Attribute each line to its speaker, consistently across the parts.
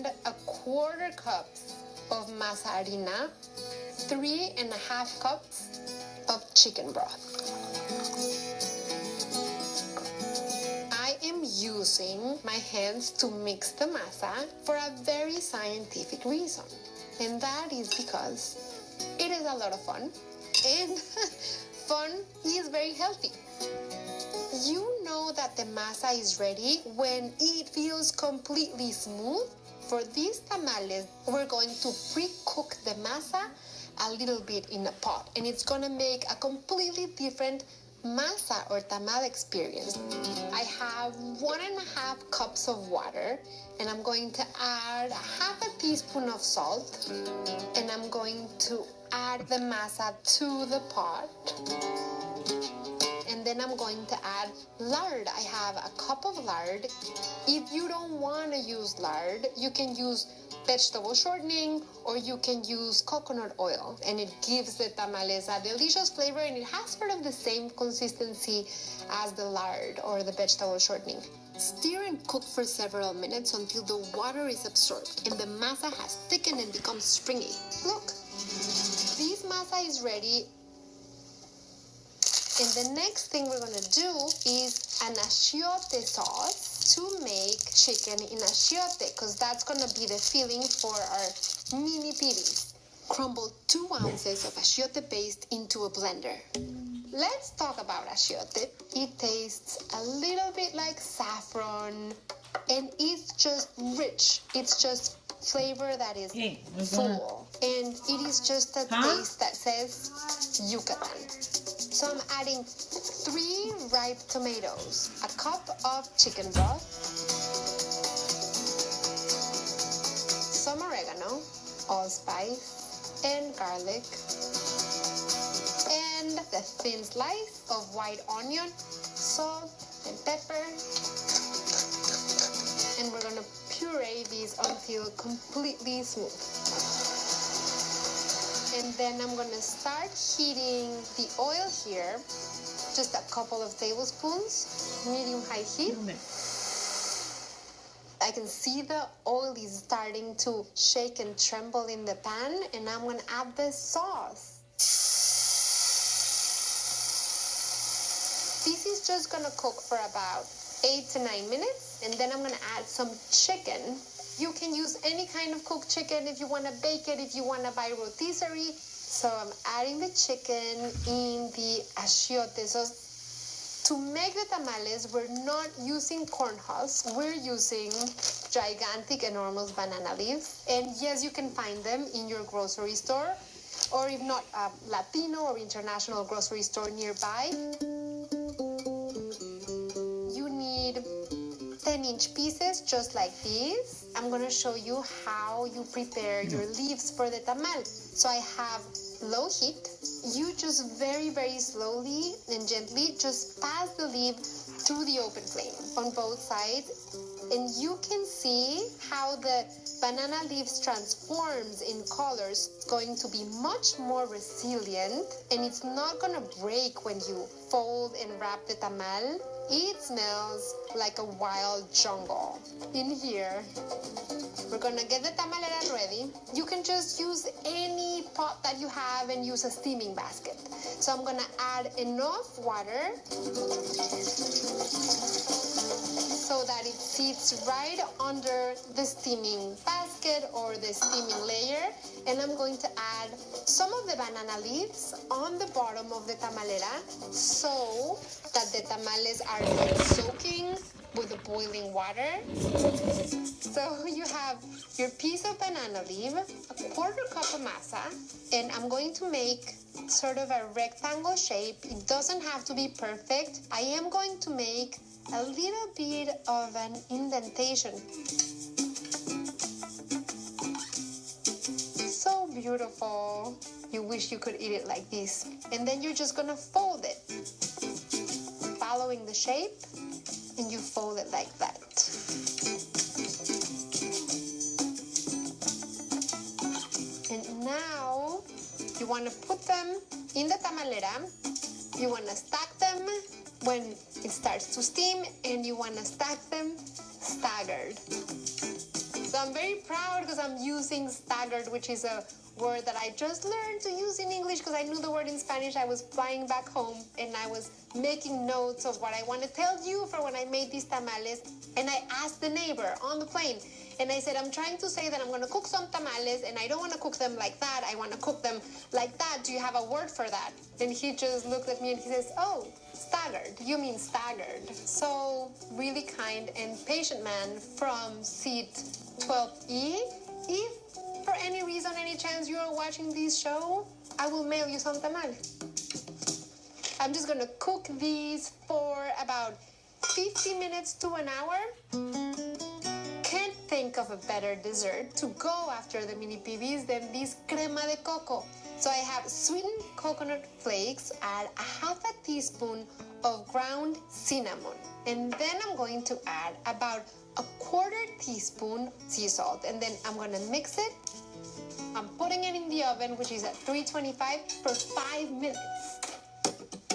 Speaker 1: and a quarter cup of masa harina, 3.5 cups of chicken broth. I am using my hands to mix the masa for a very scientific reason, and that is because it is a lot of fun, and fun is very healthy. You know that the masa is ready when it feels completely smooth. For these tamales, we're going to pre-cook the masa a little bit in a pot, and it's going to make a completely different masa or tamal experience. I have 1.5 cups of water, and I'm going to add half a teaspoon of salt, and I'm going to add the masa to the pot. And then I'm going to add lard. I have a cup of lard. If you don't want to use lard, you can use vegetable shortening or you can use coconut oil, and it gives the tamales a delicious flavor, and it has sort of the same consistency as the lard or the vegetable shortening. Stir and cook for several minutes until the water is absorbed and the masa has thickened and become springy. Look, this masa is ready. And the next thing we're going to do is an achiote sauce to make chicken in achiote, because that's going to be the filling for our mini pibils. Crumble 2 ounces of achiote paste into a blender. Let's talk about achiote. It tastes a little bit like saffron, and it's just rich. It's just flavor that is full, and it is just a taste that says Yucatan. So I'm adding 3 ripe tomatoes, a cup of chicken broth, some oregano, allspice, and garlic, and a thin slice of white onion, salt, and pepper. And we're going to puree these until completely smooth. And then I'm going to start heating the oil here, just a couple of tablespoons, medium-high heat. I can see the oil is starting to shake and tremble in the pan, and I'm going to add the sauce. This is just going to cook for about 8 to 9 minutes, and then I'm going to add some chicken. You can use any kind of cooked chicken if you want to bake it, if you want to buy rotisserie. So I'm adding the chicken in the achiote sauce. To make the tamales, we're not using corn husks. We're using gigantic, enormous banana leaves. And yes, you can find them in your grocery store, or if not, a Latino or international grocery store nearby. You need 10-inch pieces just like these. I'm going to show you how you prepare your leaves for the tamal. So I have low heat. You just very, very slowly and gently just pass the leaf through the open flame on both sides. And you can see how the banana leaves transforms in colors. It's going to be much more resilient, and it's not going to break when you fold and wrap the tamal. It smells like a wild jungle. In here, we're gonna get the tamalera ready. You can just use any pot that you have and use a steaming basket. So I'm gonna add enough water so that it sits right under the steaming basket or the steaming layer. And I'm going to add some of the banana leaves on the bottom of the tamalera so that the tamales are not soaking with the boiling water. So you have your piece of banana leaf, a quarter cup of masa, and I'm going to make sort of a rectangle shape. It doesn't have to be perfect. I am going to make a little bit of an indentation. So beautiful. You wish you could eat it like this. And then you're just gonna fold it, following the shape, and you fold it like that. And now you want to put them in the tamalera. You want to stack them when it starts to steam, and you want to stack them staggered. So I'm very proud because I'm using staggered, which is a word that I just learned to use in English because I knew the word in Spanish. I was flying back home and I was making notes of what I want to tell you for when I made these tamales. And I asked the neighbor on the plane, and I said, I'm trying to say that I'm going to cook some tamales and I don't want to cook them like that. I want to cook them like that. Do you have a word for that? And he just looked at me and he says, oh, staggered. You mean staggered. So really kind and patient man from seat 12E. If for any reason, any chance you are watching this show, I will mail you some tamal. I'm just gonna cook these for about 50 minutes to an hour. Can't think of a better dessert to go after the mini pibis than this crema de coco. So I have sweetened coconut flakes, add a half a teaspoon of ground cinnamon, and then I'm going to add about a quarter teaspoon sea salt, and then I'm gonna mix it. I'm putting it in the oven, which is at 325 for 5 minutes.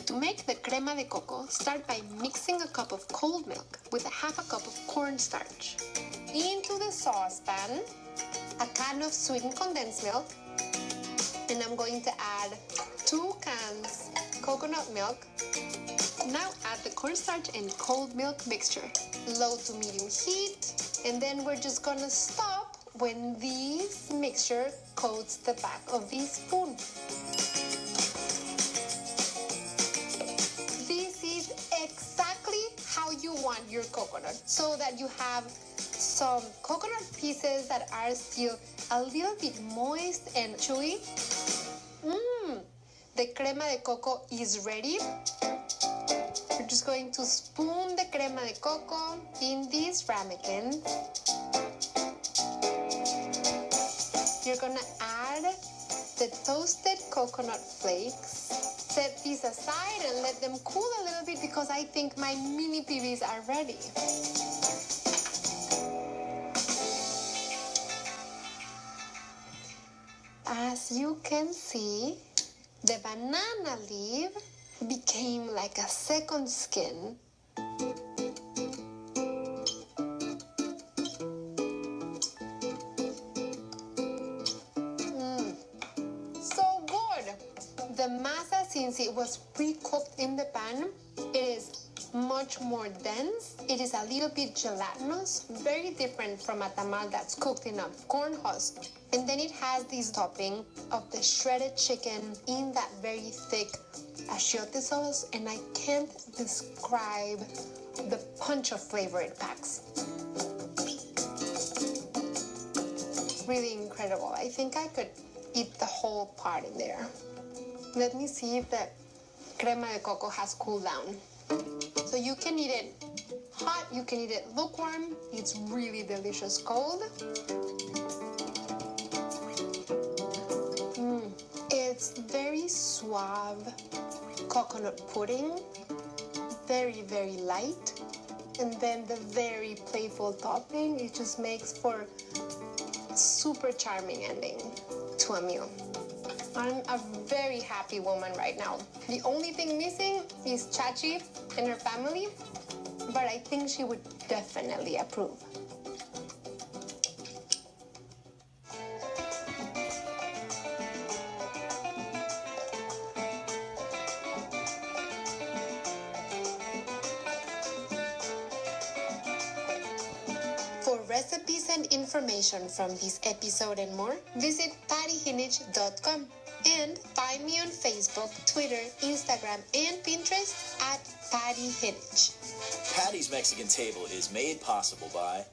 Speaker 1: To make the crema de coco, start by mixing a cup of cold milk with a half a cup of cornstarch. Into the saucepan, a can of sweetened condensed milk, and I'm going to add 2 cans coconut milk. Now add the cornstarch and cold milk mixture. Low to medium heat, and then we're just gonna stop when this mixture coats the back of the spoon. This is exactly how you want your coconut, so that you have some coconut pieces that are still a little bit moist and chewy. The crema de coco is ready. We're just going to spoon the crema de coco in these ramekins. You're gonna add the toasted coconut flakes. Set these aside and let them cool a little bit because I think my mini pibis are ready. As you can see, the banana leaf became like a second skin. So good! The masa, since it was pre-cooked in the pan, it is much more dense. It is a little bit gelatinous, very different from a tamal that's cooked in a corn husk. And then it has this topping of the shredded chicken in that very thick achiote sauce, and I can't describe the punch of flavor it packs. Really incredible. I think I could eat the whole pot in there. Let me see if the crema de coco has cooled down. So you can eat it hot, you can eat it lukewarm. It's really delicious cold. It's very suave coconut pudding, very, very light. And then the very playful topping, it just makes for a super charming ending to a meal. I'm a very happy woman right now. The only thing missing is Chachi and her family, but I think she would definitely approve. For recipes and information from this episode and more, visit pattyhinich.com and find me on Facebook, Twitter, Instagram, and Pinterest at Patty Hinich.
Speaker 2: Patty's Mexican Table is made possible by